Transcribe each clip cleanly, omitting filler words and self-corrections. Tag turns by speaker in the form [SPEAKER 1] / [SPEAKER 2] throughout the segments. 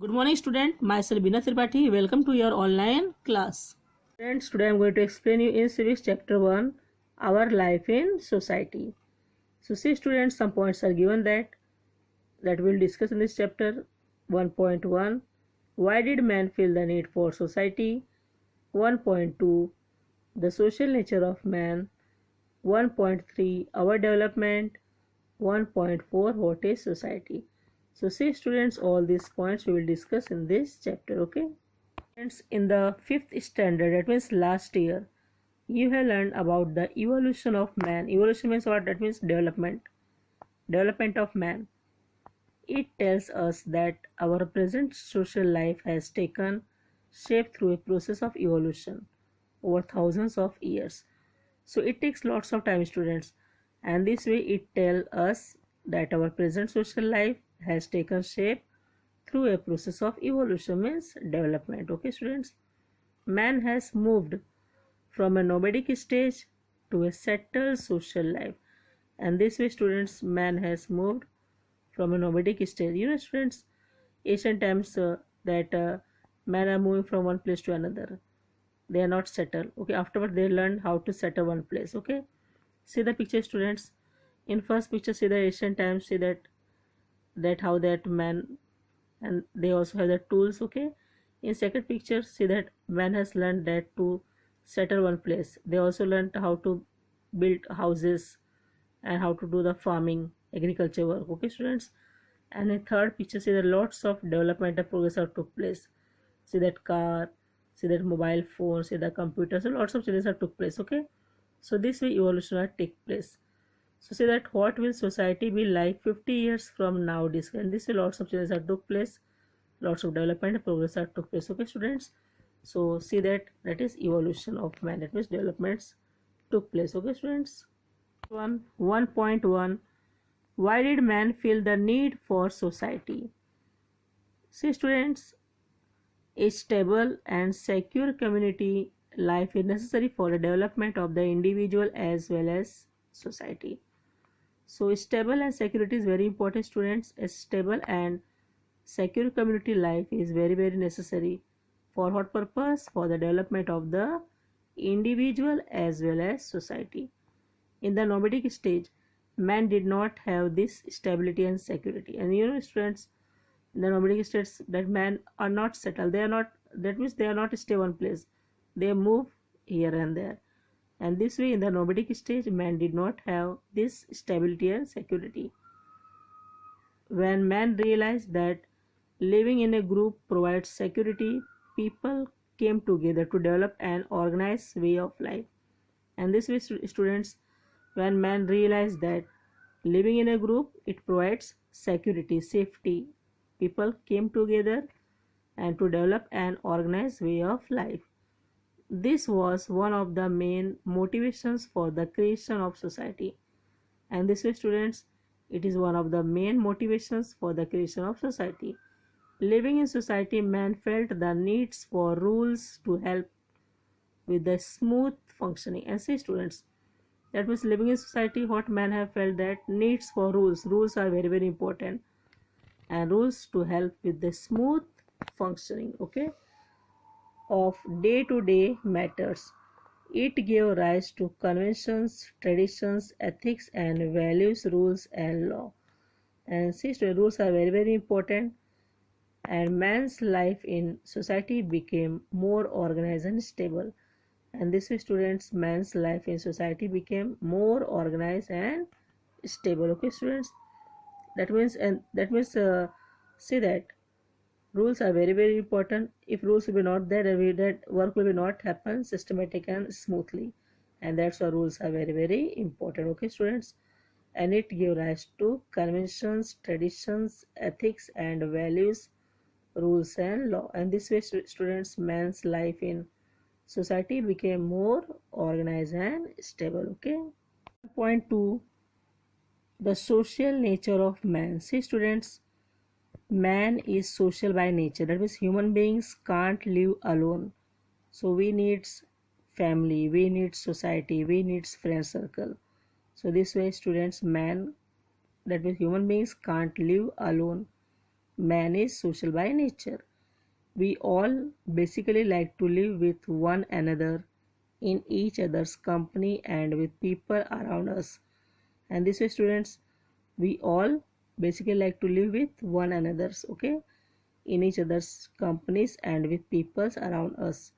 [SPEAKER 1] Good morning student, myself Bina Tripathi. Welcome to your online class. Friends, today I am going to explain you in civics chapter 1 our life in society. So see students, some points are given that we will discuss in this chapter. 1.1, why did man feel the need for society? 1.2, the social nature of man. 1.3, our development. 1.4, what is society? So see students, all these points we will discuss in this chapter. Okay friends, in the 5th standard, that means last year, you have learned about the evolution of man. Evolution means what? That means development of man. It tells us that our present social life has taken shape through a process of evolution over thousands of years. So it takes lots of time students, and this way it tells us that our present social life has taken shape through a process of evolution, means development. Okay students, man has moved from a nomadic stage to a settled social life, and this way students, man has moved from a nomadic stage. Students, ancient times that men are moving from one place to another, they are not settled. Okay, afterward they learn how to settle one place. Okay, see the picture students. In first picture, see the ancient times, see that how that man, and they also have the tools. Okay, in second picture, see that man has learned that to settle one place. They also learned how to build houses and how to do the farming, agriculture work. Okay students, and in third picture, see that lots of developmental progress have took place. See that car, see that mobile phone, see the computer. So lots of changes have took place. Okay, so this way evolution will take place. So see that what will society be like 50 years from now, this, and this way lots of changes have took place, lots of development and progress have took place. Okay students, so see that is evolution of man, that means developments took place. Okay students, 1.1, why did man feel the need for society? See students, a stable and secure community life is necessary for the development of the individual as well as society. So stable and security is very important students. A stable and secure community life is very necessary. For what purpose? For the development of the individual as well as society. In the nomadic stage, man did not have this stability and security. And students, in the nomadic states, that men are not settled. They are not, that means they are not stay one place. They move here and there. And this way, in the nomadic stage, man did not have this stability and security. When man realized that living in a group provides security, people came together to develop an organized way of life. And this way, students, when man realized that living in a group, it provides security, safety, people came together and to develop an organized way of life. This was one of the main motivations for the creation of society. And this way students, it is one of the main motivations for the creation of society. Living in society, man felt the needs for rules to help with the smooth functioning. And see students, that means living in society, what man have felt that needs for rules are very important, and rules to help with the smooth functioning, okay, of day-to-day matters. It gave rise to conventions, traditions, ethics and values, rules and law. And see, rules are very important, and man's life in society became more organized and stable. And this way students, man's life in society became more organized and stable. Okay students, that means see that rules are very important. If rules will be not there, then that work will be not happen systematic and smoothly, and that's why rules are very important. Okay students, and it give rise to conventions, traditions, ethics and values, rules and law. And this way students, man's life in society became more organized and stable. Okay, point 2, the social nature of man. See students, man is social by nature, that means human beings can't live alone. So we need family, we need society, we need friend circle. So this way students, man, that means human beings can't live alone. Man is social by nature. We all basically like to live with one another, in each other's company and with people around us. And this way, students, we all basically like to live with one another's, okay, in each other's companies and with peoples around us.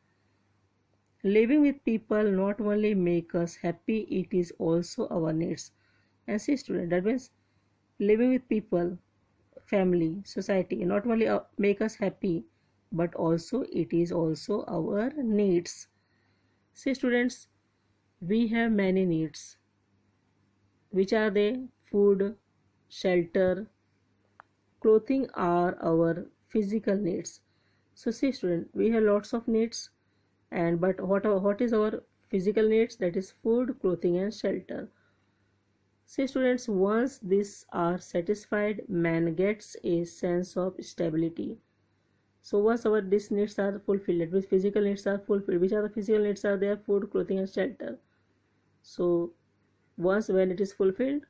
[SPEAKER 1] Living with people not only make us happy, it is also our needs. And see, student, that means living with people, family, society, not only make us happy, but also it is also our needs. See, students, we have many needs. Which are they? Food, shelter, clothing are our physical needs. So see, student, we have lots of needs, and but what is our physical needs? That is food, clothing, and shelter. See, students, once these are satisfied, man gets a sense of stability. So once our these needs are fulfilled, that means physical needs are fulfilled. Which are the physical needs are there? Food, clothing, and shelter. So once when it is fulfilled,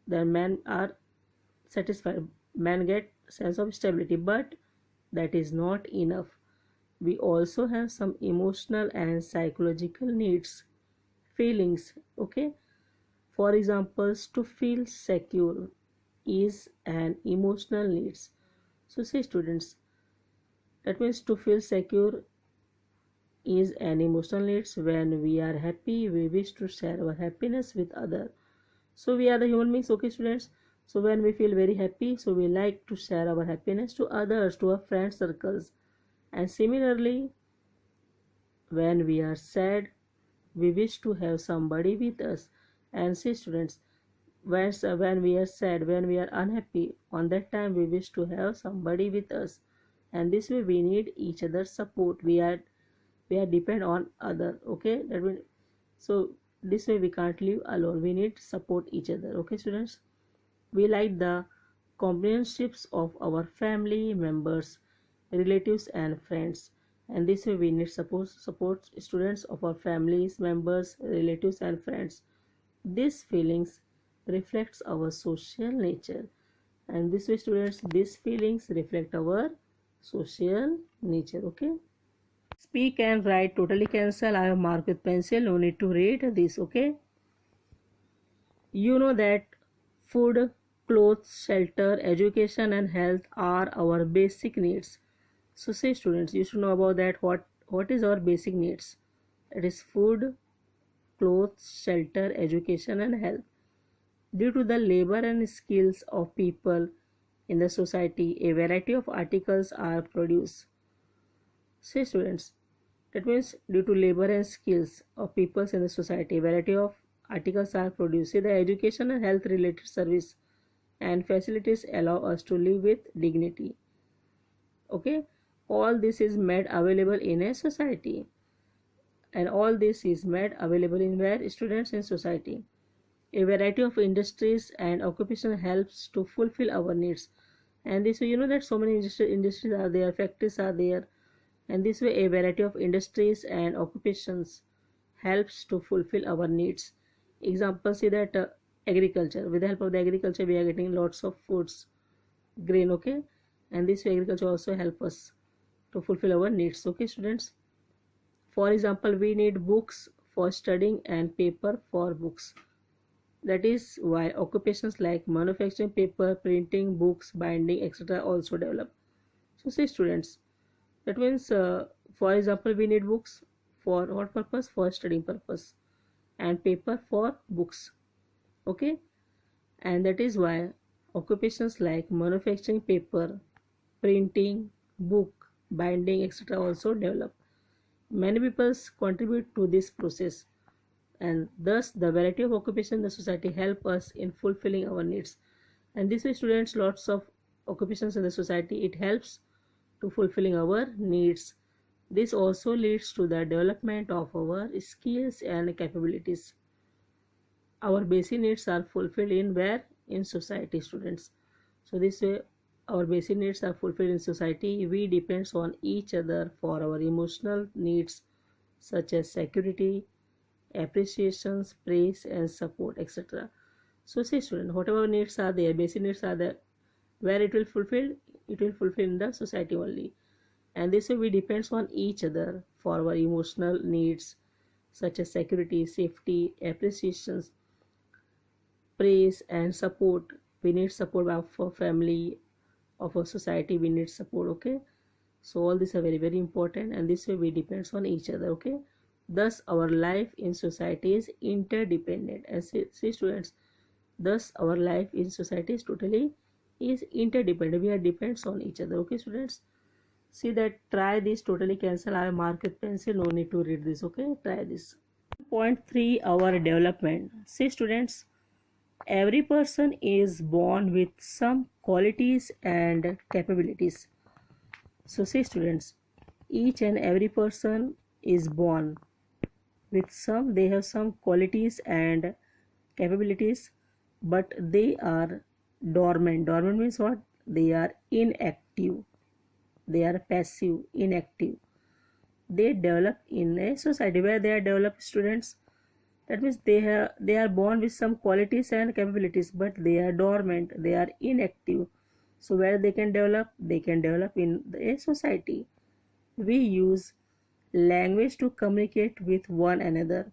[SPEAKER 1] then men are satisfied. Men get sense of stability, but that is not enough. We also have some emotional and psychological needs, feelings. Okay, for example, to feel secure is an emotional needs. So say, students, that means to feel secure is an emotional needs. When we are happy, we wish to share our happiness with others. So we are the human beings, okay, students. So when we feel very happy, so we like to share our happiness to others, to our friend circles. And similarly, when we are sad, we wish to have somebody with us. And see, students, when we are sad, when we are unhappy, on that time we wish to have somebody with us. And this way we need each other's support. We are depend on other, okay, that means, so this way we can't live alone. We need support each other, okay, students. We like the companionships of our family members, relatives, and friends. And this way we need support students of our families, members, relatives, and friends. These feelings reflects our social nature. And this way, students, these feelings reflect our social nature. Okay. Speak and write totally cancel. I have marked with pencil. No need to read this. Okay. You know that food, clothes, shelter, education, and health are our basic needs. So say, students, you should know about that. What is our basic needs? It is food, clothes, shelter, education, and health. Due to the labor and skills of people in the society, a variety of articles are produced. Say, students, that means due to labor and skills of people in the society, a variety of articles are produced. See, the education and health related service and facilities allow us to live with dignity. Okay, all this is made available in a society, and all this is made available in where? Students in society. A variety of industries and occupation helps to fulfill our needs. And this way, you know that so many industries are there, factories are there, and this way a variety of industries and occupations helps to fulfill our needs. Example, see that agriculture. With the help of the agriculture, we are getting lots of foods, grain, okay, and this way agriculture also help us to fulfill our needs. Okay, students. For example, we need books for studying and paper for books. That is why occupations like manufacturing paper, printing, books, binding, etc. also develop. So say, students, that means for example we need books for what purpose? For studying purpose, and paper for books. Okay, and that is why occupations like manufacturing paper, printing, book, binding, etc. also develop. Many people contribute to this process, and thus the variety of occupation in the society help us in fulfilling our needs. And this way, students, lots of occupations in the society, it helps to fulfilling our needs. This also leads to the development of our skills and capabilities. Our basic needs are fulfilled in where? In society, students. So this way our basic needs are fulfilled in society. We depends on each other for our emotional needs such as security, appreciations, praise, and support, etc. So see, student, whatever needs are there, basic needs are there, where it will fulfill it will fulfill in the society only. And this way we depends on each other for our emotional needs such as security, safety, appreciations, praise and support. We need support of our family, of our society, we need support. Okay, so all these are very very important, and this way we depends on each other. Okay, thus our life in society is interdependent. And see students, thus our life in society is totally is interdependent. We are depends on each other. Okay students, see that, try this, totally cancel. I mark with pencil, no need to read this. Okay, try this. Point 3, our development. See students, every person is born with some qualities and capabilities. So see students, each and every person is born with some, they have some qualities and capabilities, but they are dormant. Dormant means what? They are inactive, they are passive, inactive. They develop in a society. Where they are developed students, that means they are born with some qualities and capabilities, but they are dormant, they are inactive. So where they can develop? They can develop in a society. We use language to communicate with one another.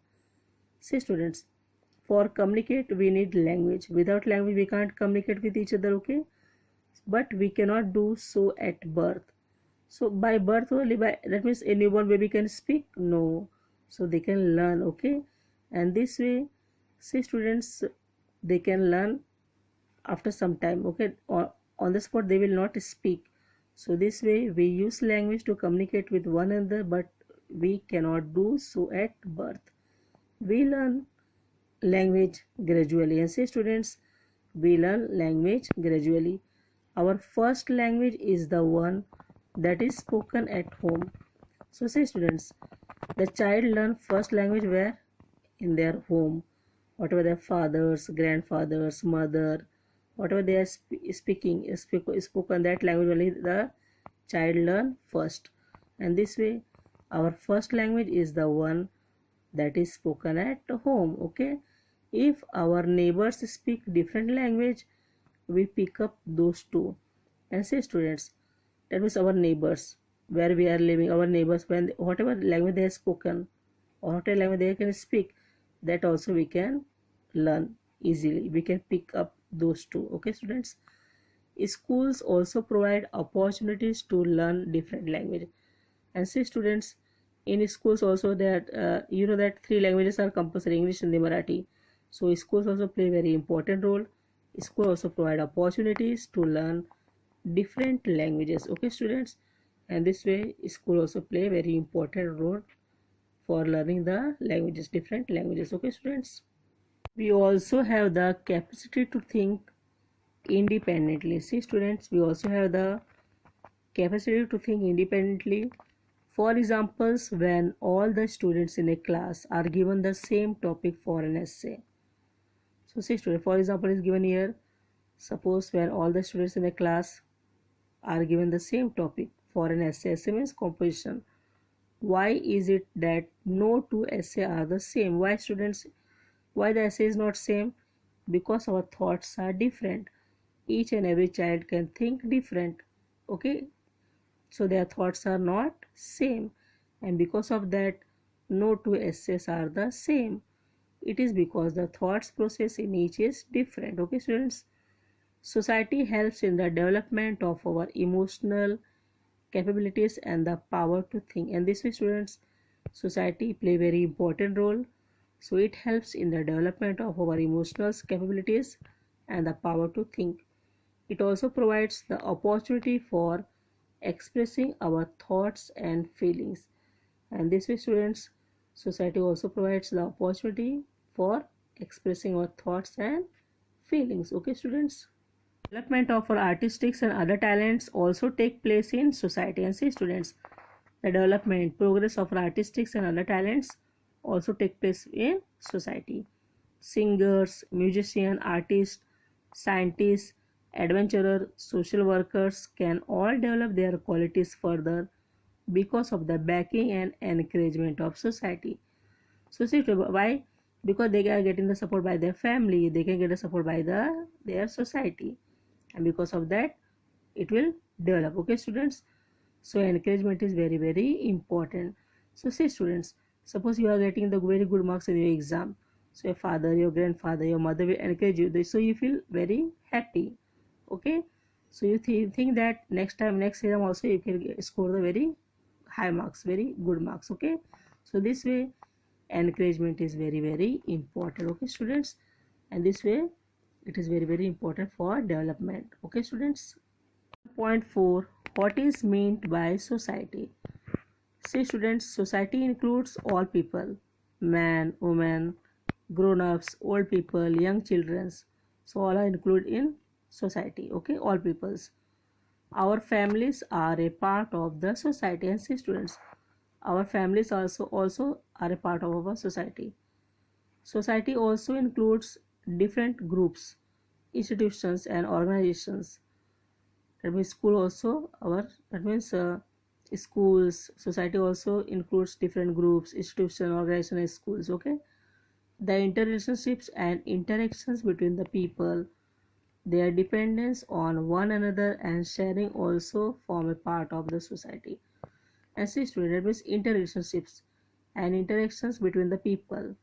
[SPEAKER 1] See students, for communicate we need language. Without language we can't communicate with each other. Okay, but we cannot do so at birth. So by birth only, by that means a newborn baby can speak? No. So they can learn. Okay, and this way, see students, they can learn after some time. Okay, on the spot they will not speak. So this way we use language to communicate with one another, but we cannot do so at birth. We learn language gradually. And see students, we learn language gradually. Our first language is the one that is spoken at home. So say students, the child learn first language where? In their home. Whatever their fathers, grandfathers, mother, whatever they are spoken, that language only the child learn first. And this way our first language is the one that is spoken at home. Okay, if our neighbors speak different language, we pick up those two. And say students, that means our neighbors, where we are living, our neighbors, when whatever language they have spoken or whatever language they can speak, that also we can learn easily. We can pick up those two. Okay students, schools also provide opportunities to learn different language. And see students, in schools also that you know that 3 languages are compulsory: English, Hindi, Marathi. So schools also play very important role. Schools also provide opportunities to learn different languages. Okay students, and this way school also play very important role for learning the languages, different languages. Okay students, we also have the capacity to think independently. See students, we also have the capacity to think independently. For examples, when all the students in a class are given the same topic for an essay. So see students, for example is given here. Suppose when all the students in a class are given the same topic for an essay. Essay means composition. Why is it that no two essay are the same? Why students, why the essay is not same? Because our thoughts are different. Each and every child can think different. Okay, so their thoughts are not same, and because of that no two essays are the same. It is because the thoughts process in each is different. Okay students, society helps in the development of our emotional capabilities and the power to think. And this way students, society play very important role. So it helps in the development of our emotional capabilities and the power to think. It also provides the opportunity for expressing our thoughts and feelings. And this way students, society also provides the opportunity for expressing our thoughts and feelings. Okay students, development of our artistics and other talents also take place in society. And see students, the development, progress of our artistics and other talents also take place in society. Singers, musicians, artists, scientists, adventurers, social workers can all develop their qualities further because of the backing and encouragement of society. So see why? Because they are getting the support by their family, they can get the support by their society, and because of that it will develop. Okay students, so encouragement is very very important. So see students, suppose you are getting the very good marks in your exam, so your father, your grandfather, your mother will encourage you, so you feel very happy. Okay, so you think that next time, next exam also you can score the very high marks, very good marks. Okay, so this way encouragement is very very important. Okay students, and this way it is very very important for development. Okay students. Point 4, what is meant by society? See students, society includes all people, man, woman, grown-ups, old people, young children. So all are included in society. Okay, all peoples. Our families are a part of the society. And see students, our families also are a part of our society. Society also includes different groups, institutions and organizations. That means school also our, that means schools, society also includes different groups, institution, organization and schools. Okay, the interrelationships and interactions between the people, their dependence on one another and sharing also form a part of the society. And see student, that means interrelationships and interactions between the people,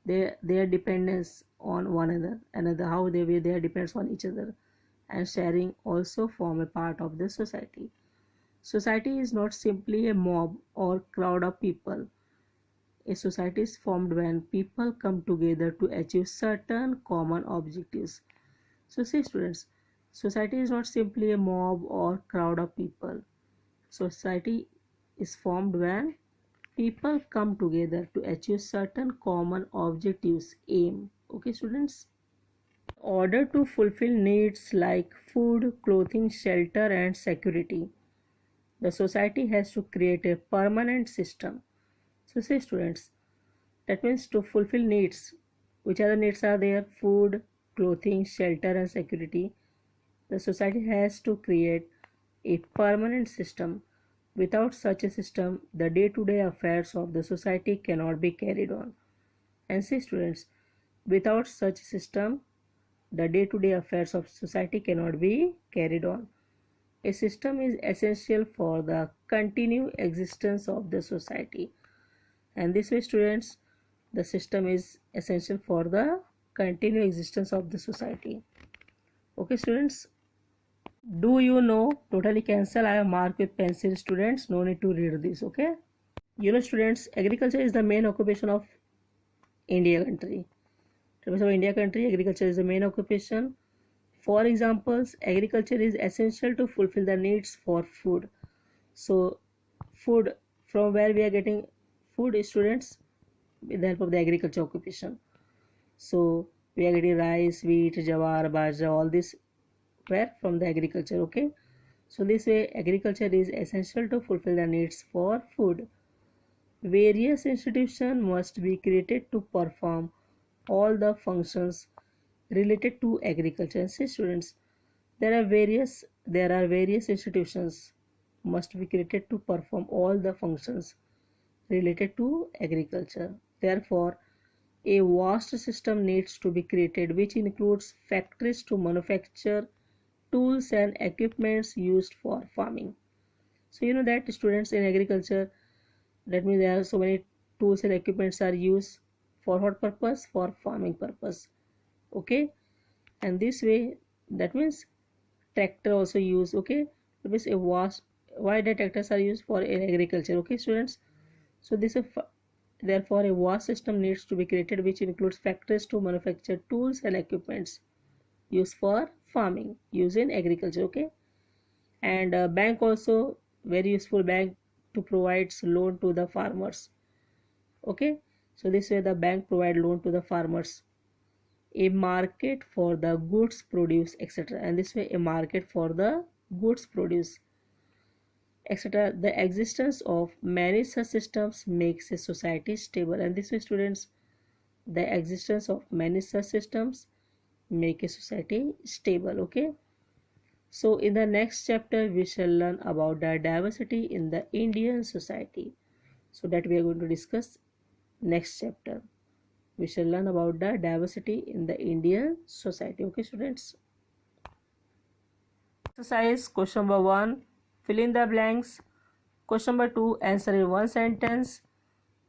[SPEAKER 1] their dependence on one another, how they depends on each other and sharing also form a part of the society. Society is not simply a mob or crowd of people. A society is formed when people come together to achieve certain common objectives. So see students, society is not simply a mob or crowd of people. Society is formed when people come together to achieve certain common objectives, aim. Okay students. In order to fulfill needs like food, clothing, shelter and security, the society has to create a permanent system. So say students, that means to fulfill needs, which other needs are there? Food, clothing, shelter and security. The society has to create a permanent system. Without such a system, the day-to-day affairs of the society cannot be carried on. And see students, without such a system, the day-to-day affairs of society cannot be carried on. A system is essential for the continued existence of the society. And this way students, the system is essential for the continued existence of the society. Okay students, do you know, totally cancel, I have marked with pencil students, no need to read this. Okay, you know students, agriculture is the main occupation of India country. So India country, agriculture is the main occupation. For examples, agriculture is essential to fulfill the needs for food. So food, from where we are getting food, students, with the help of the agriculture occupation. So we are getting rice, wheat, jawar, bajra, all this where from the agriculture. Okay, so this way agriculture is essential to fulfill the needs for food. Various institutions must be created to perform all the functions related to agriculture. See students, there are various institutions must be created to perform all the functions related to agriculture. Therefore, a vast system needs to be created which includes factories to manufacture tools and equipments used for farming. So you know that students, in agriculture, that means there are so many tools and equipments are used for what purpose? For farming purpose. Okay, and this way, that means tractor also used. Okay, that means a vast, why the tractors are used for in agriculture. Okay students, so this is therefore a vast system needs to be created which includes factories to manufacture tools and equipments used for farming, used in agriculture. Okay, and bank also very useful, bank to provides loan to the farmers. Okay, so this way the bank provide loan to the farmers. A market for the goods produce, etc. And this way a market for the goods produce, etc. The existence of many such systems makes a society stable. And this way students, the existence of many such systems make a society stable. Okay, so in the next chapter we shall learn about the diversity in the Indian society. So that we are going to discuss next chapter. We shall learn about the diversity in the Indian society. Okay students. Exercise question number 1, fill in the blanks. Question number 2, answer in one sentence.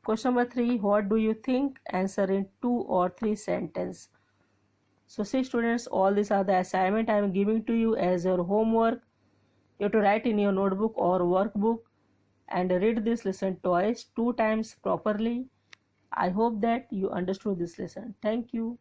[SPEAKER 1] Question number 3, what do you think? Answer in 2 or 3 sentences. So see students, all these are the assignment I am giving to you as your homework. You have to write in your notebook or workbook and read this lesson twice, 2 times properly. I hope that you understood this lesson. Thank you.